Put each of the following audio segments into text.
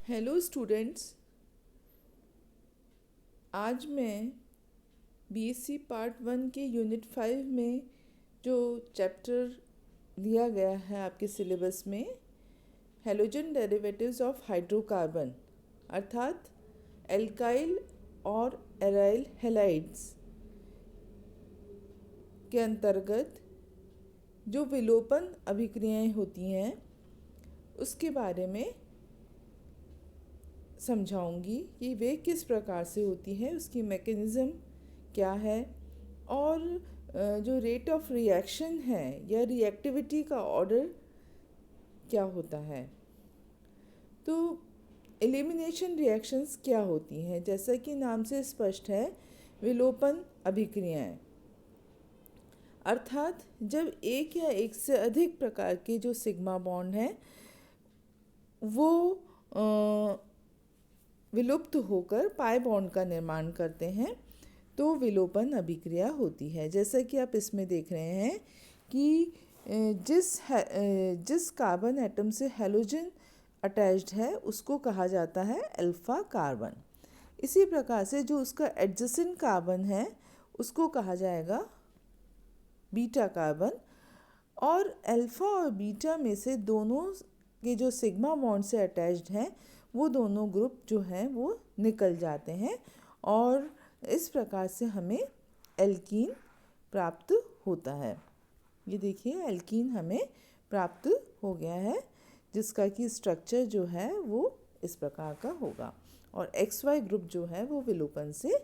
Hello students. आज मैं BSc part 1 के यूनिट 5 में जो चैप्टर दिया गया है आपके सिलेबस में, हैलोजन डेरिवेटिव्स ऑफ हाइड्रोकार्बन अर्थात एल्काइल और एराइल हैलाइड्स के अंतर्गत जो विलोपन अभिक्रियाएं होती हैं उसके बारे में समझाऊंगी कि वे किस प्रकार से होती हैं, उसकी मैकेनिज़्म क्या है और जो रेट ऑफ रिएक्शन है या रिएक्टिविटी का ऑर्डर क्या होता है। तो एलिमिनेशन रिएक्शंस क्या होती हैं? जैसा कि नाम से स्पष्ट है, विलोपन अभिक्रियाएं अर्थात जब एक या एक से अधिक प्रकार के जो सिग्मा बॉन्ड हैं वो विलुप्त होकर पाई बॉन्ड का निर्माण करते हैं तो विलोपन अभिक्रिया होती है। जैसा कि आप इसमें देख रहे हैं कि जिस कार्बन एटम से हैलोजन अटैच्ड है उसको कहा जाता है अल्फ़ा कार्बन। इसी प्रकार से जो उसका एडजेसेंट कार्बन है उसको कहा जाएगा बीटा कार्बन। और अल्फ़ा और बीटा में से दोनों के जो सिग्मा बॉन्ड से अटैच्ड हैं वो दोनों ग्रुप जो हैं वो निकल जाते हैं और इस प्रकार से हमें एल्कीन प्राप्त होता है। ये देखिए, एल्कीन हमें प्राप्त हो गया है जिसका कि स्ट्रक्चर जो है वो इस प्रकार का होगा और XY ग्रुप जो है वो विलोपन से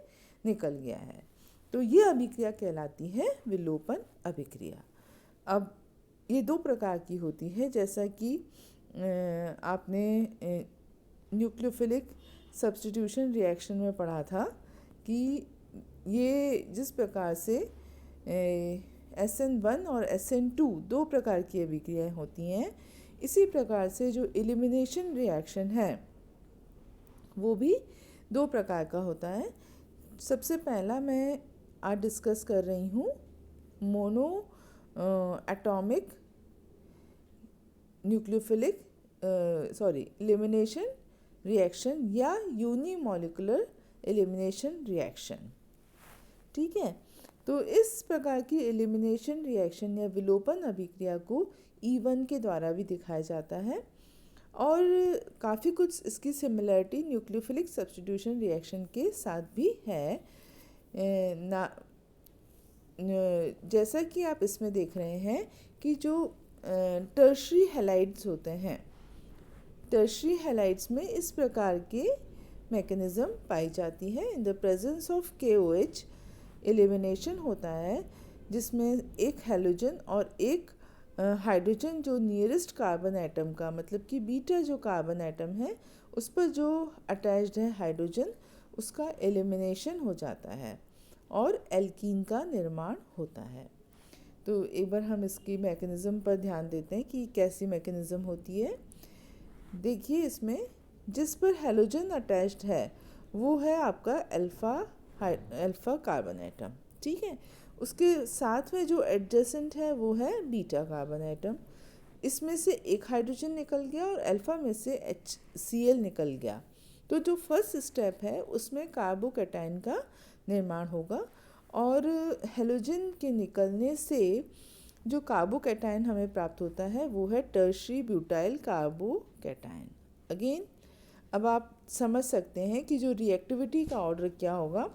निकल गया है। तो ये अभिक्रिया कहलाती है विलोपन अभिक्रिया। अब ये दो प्रकार की होती है, जैसा कि आपने न्यूक्लियोफिलिक सब्स्टिट्यूशन रिएक्शन में पढ़ा था कि ये जिस प्रकार से SN1 और SN2 दो प्रकार की अभिक्रियाएं होती हैं, इसी प्रकार से जो एलिमिनेशन रिएक्शन है वो भी दो प्रकार का होता है। सबसे पहला मैं आज डिस्कस कर रही हूँ mono atomic nucleophilic elimination reaction या यूनिमोलिकुलर एलिमिनेशन रिएक्शन। ठीक है, तो इस प्रकार की एलिमिनेशन रिएक्शन या विलोपन अभिक्रिया को E1 के द्वारा भी दिखाया जाता है और काफ़ी कुछ इसकी सिमिलरिटी न्यूक्लियोफिलिक सब्स्टिट्यूशन रिएक्शन के साथ भी है। जैसा कि आप इसमें देख रहे हैं कि जो टर्शरी हैलाइड्स होते हैं, टर्शरी हैलाइड्स में इस प्रकार के मैकेनिज़्म पाई जाती है। In the presence of KOH elimination होता है जिसमें एक हैलोजन और एक हाइड्रोजन जो नियरेस्ट कार्बन एटम का, मतलब कि बीटा जो कार्बन एटम है उस पर जो अटैच्ड है हाइड्रोजन, उसका एलिमिनेशन हो जाता है और एल्कीन का निर्माण होता है। तो एक बार हम इसकी मैकेनिज़्म पर ध्यान देते हैं कि कैसी मैकेनिज़्म होती है। देखिए, इसमें जिस पर हैलोजन अटैच्ड है वो है आपका अल्फ़ा कार्बन एटम। ठीक है, उसके साथ में जो एडजेसेंट है वो है बीटा कार्बन एटम। इसमें से एक हाइड्रोजन निकल गया और अल्फ़ा में से HCl निकल गया। तो जो फर्स्ट स्टेप है उसमें कार्बोकैटायन का निर्माण होगा और हैलोजन के निकलने से जो कार्बोकैटायन हमें प्राप्त होता है वो है टर्शरी ब्यूटाइल कार्बोकैटायन। अगेन अब आप समझ सकते हैं कि जो रिएक्टिविटी का ऑर्डर क्या होगा।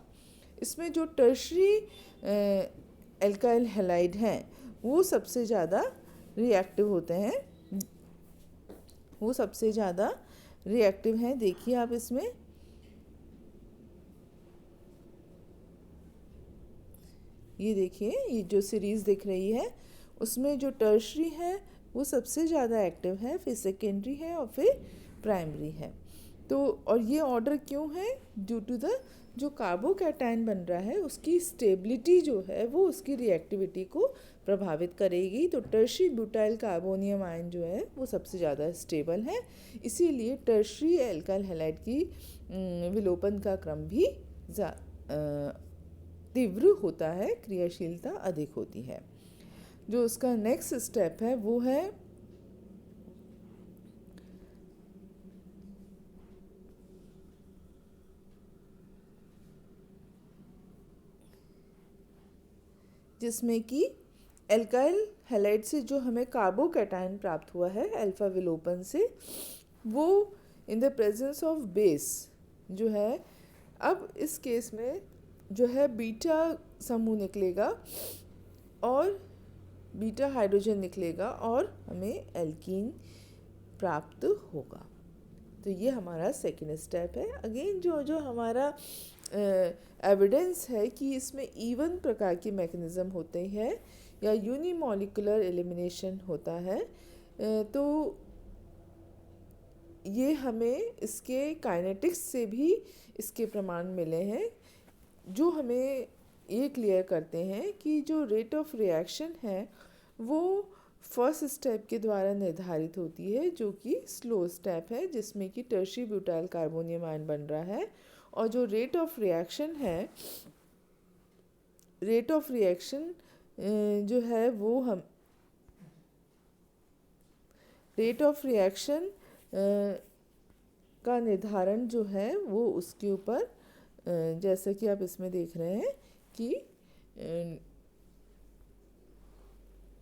इसमें जो टर्शरी एल्काइल हैलाइड हैं वो सबसे ज़्यादा रिएक्टिव होते हैं, वो सबसे ज़्यादा रिएक्टिव हैं। देखिए आप इसमें ये देखिए, ये जो सीरीज़ दिख रही है उसमें जो टर्शरी है वो सबसे ज़्यादा एक्टिव है, फिर सेकेंडरी है और फिर प्राइमरी है। तो और ये ऑर्डर क्यों है? ड्यू टू द जो कार्बोकैटायन बन रहा है उसकी स्टेबिलिटी जो है वो उसकी रिएक्टिविटी को प्रभावित करेगी। तो टर्शरी ब्यूटाइल कार्बोनियम आयन जो है वो सबसे ज़्यादा स्टेबल है, इसीलिए टर्शरी एल्काइल हैलाइड की विलोपन का क्रम भी तीव्र होता है, क्रियाशीलता अधिक होती है। जो उसका नेक्स्ट स्टेप है वो है जिसमें कि एल्काइल हैलाइड से जो हमें कार्बोकैटायन प्राप्त हुआ है अल्फा विलोपन से, वो in the presence of base जो है, अब इस केस में जो है बीटा समूह निकलेगा और बीटा हाइड्रोजन निकलेगा और हमें एल्कीन प्राप्त होगा। तो ये हमारा सेकेंड स्टेप है। अगेन जो हमारा एविडेंस है कि इसमें इवन प्रकार की मैकेनिज़्म होते हैं या यूनिमॉलिकुलर एलिमिनेशन होता है, तो ये हमें इसके काइनेटिक्स से भी इसके प्रमाण मिले हैं, जो हमें ये क्लियर करते हैं कि जो रेट ऑफ रिएक्शन है वो फर्स्ट स्टेप के द्वारा निर्धारित होती है, जो कि स्लो स्टेप है, जिसमें कि टर्शियरी ब्यूटाइल कार्बोनियम आयन बन रहा है। और जो रेट ऑफ रिएक्शन है, रेट ऑफ रिएक्शन जो है वो हम रेट ऑफ रिएक्शन का निर्धारण जो है वो उसके ऊपर, जैसा कि आप इसमें देख रहे हैं कि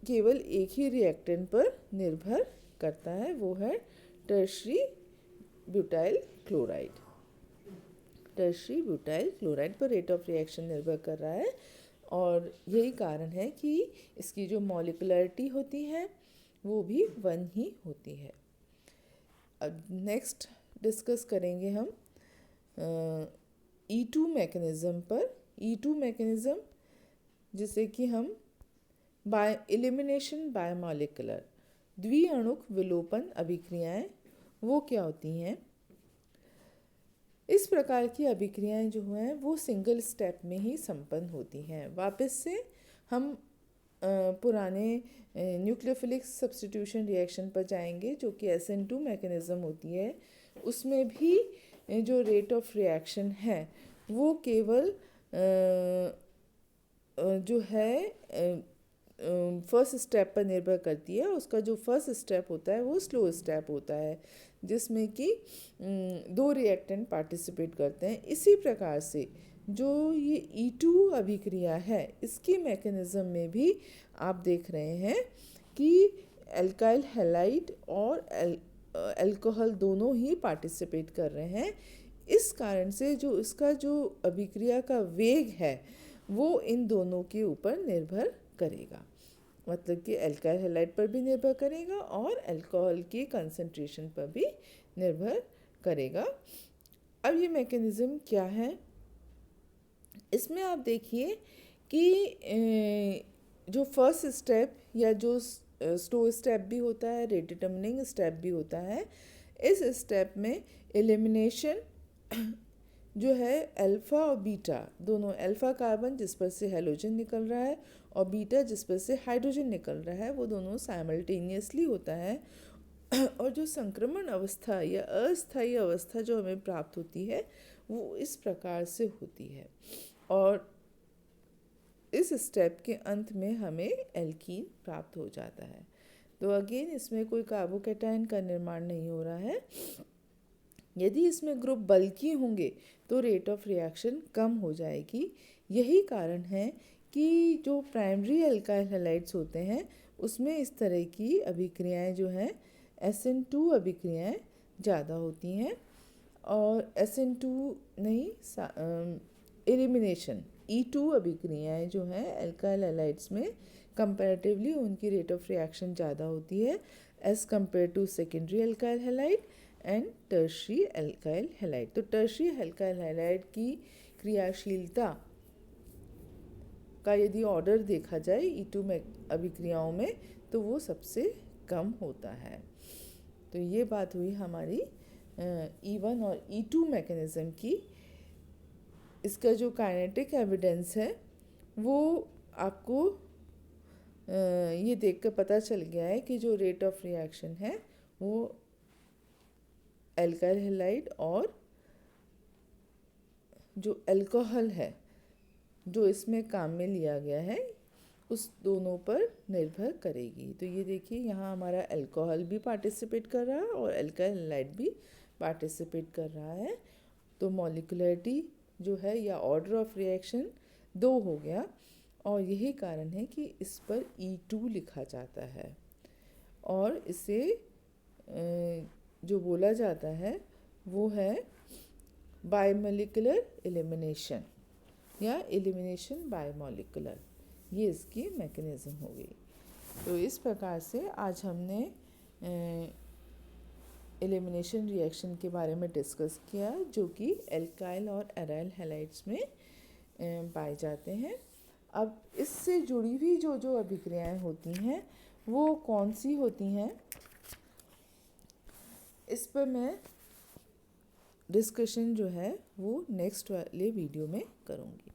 केवल एक ही रिएक्टेंट पर निर्भर करता है, वो है tertiary butyl chloride. Tertiary butyl chloride पर रेट ऑफ रिएक्शन निर्भर कर रहा है और यही कारण है कि इसकी जो मॉलिकुलरिटी होती है वो भी 1 ही होती है। अब नेक्स्ट डिस्कस करेंगे हम E2 मैकेनिज़्म पर। E2 मैकेनिज़्म जिसे कि हम एलिमिनेशन बायोमॉलिकुलर द्विअणुक विलोपन अभिक्रियाएं, वो क्या होती हैं? इस प्रकार की अभिक्रियाएं जो हैं वो सिंगल स्टेप में ही संपन्न होती हैं। वापस से हम पुराने न्यूक्लियोफिलिक सब्स्टिट्यूशन रिएक्शन पर जाएंगे, जो कि SN2 मैकेनिज़्म होती है। उसमें भी जो रेट ऑफ रिएक्शन है वो केवल जो है फर्स्ट स्टेप पर निर्भर करती है। उसका जो फर्स्ट स्टेप होता है वो स्लो स्टेप होता है, जिसमें कि 2 रिएक्टेंट पार्टिसिपेट करते हैं। इसी प्रकार से जो ये E2 अभिक्रिया है, इसकी मैकेनिज़्म में भी आप देख रहे हैं कि एल्काइल हैलाइड और अल्कोहल दोनों ही पार्टिसिपेट कर रहे हैं। इस कारण से जो इसका जो अभिक्रिया का वेग है वो इन दोनों के ऊपर निर्भर करेगा, मतलब कि एल्काइल हैलाइड पर भी निर्भर करेगा और अल्कोहल की कंसंट्रेशन पर भी निर्भर करेगा। अब ये मैकेनिज़्म क्या है? इसमें आप देखिए कि जो फर्स्ट स्टेप या जो स्लो स्टेप भी होता है, रेट डिटर्मिनिंग स्टेप भी होता है, इस स्टेप में एलिमिनेशन जो है अल्फ़ा और बीटा दोनों, अल्फ़ा कार्बन जिस पर से हैलोजन निकल रहा है और बीटा जिस पर से हाइड्रोजन निकल रहा है, वो दोनों साइमल्टेनियसली होता है। और जो संक्रमण अवस्था या अस्थायी अवस्था जो हमें प्राप्त होती है वो इस प्रकार से होती है और इस स्टेप के अंत में हमें एल्कीन प्राप्त हो जाता है। तो अगेन इसमें कोई कार्बोकैटायन का निर्माण नहीं हो रहा है। यदि इसमें ग्रुप बल्की होंगे तो रेट ऑफ रिएक्शन कम हो जाएगी। यही कारण है कि जो प्राइमरी अल्काइल हैलाइड्स होते हैं उसमें इस तरह की अभिक्रियाएं जो हैं SN2 अभिक्रियाएं ज़्यादा होती हैं और SN2 नहीं, एलिमिनेशन E2 अभिक्रियाएं जो हैं अल्काइल हैलाइड्स में कंपैरेटिवली उनकी रेट ऑफ रिएक्शन ज़्यादा होती है as compare to secondary alkyl halide and tertiary alkyl halide. तो टर्शियरी अल्काइल हैलाइड की क्रियाशीलता का यदि ऑर्डर देखा जाए E2 में अभिक्रियाओं में तो वो सबसे कम होता है। तो ये बात हुई हमारी E1 और E2 मैकेनिज़्म की। इसका जो काइनेटिक एविडेंस है वो आपको ये देख कर पता चल गया है कि जो रेट ऑफ रिएक्शन है वो अल्काइल हैलाइड और जो अल्कोहल है जो इसमें काम में लिया गया है उस दोनों पर निर्भर करेगी। तो ये देखिए यहाँ हमारा अल्कोहल भी पार्टिसिपेट कर रहा है और अल्काइल हैलाइड भी पार्टिसिपेट कर रहा है। तो मॉलिकुलरिटी जो है या ऑर्डर ऑफ रिएक्शन 2 हो गया और यही कारण है कि इस पर E2 लिखा जाता है और इसे जो बोला जाता है वो है बायोमोलिकुलर एलिमिनेशन या एलिमिनेशन बायोमोलिकुलर। ये इसकी मैकेनिज़्म हो गई। तो इस प्रकार से आज हमने एलिमिनेशन रिएक्शन के बारे में डिस्कस किया जो कि एल्काइल और एराइल हैलाइड्स में पाए जाते हैं। अब इससे जुड़ी हुई जो जो अभिक्रियाएं होती हैं वो कौन सी होती हैं, इस पर मैं डिस्कशन जो है वो नेक्स्ट वाले वीडियो में करूँगी।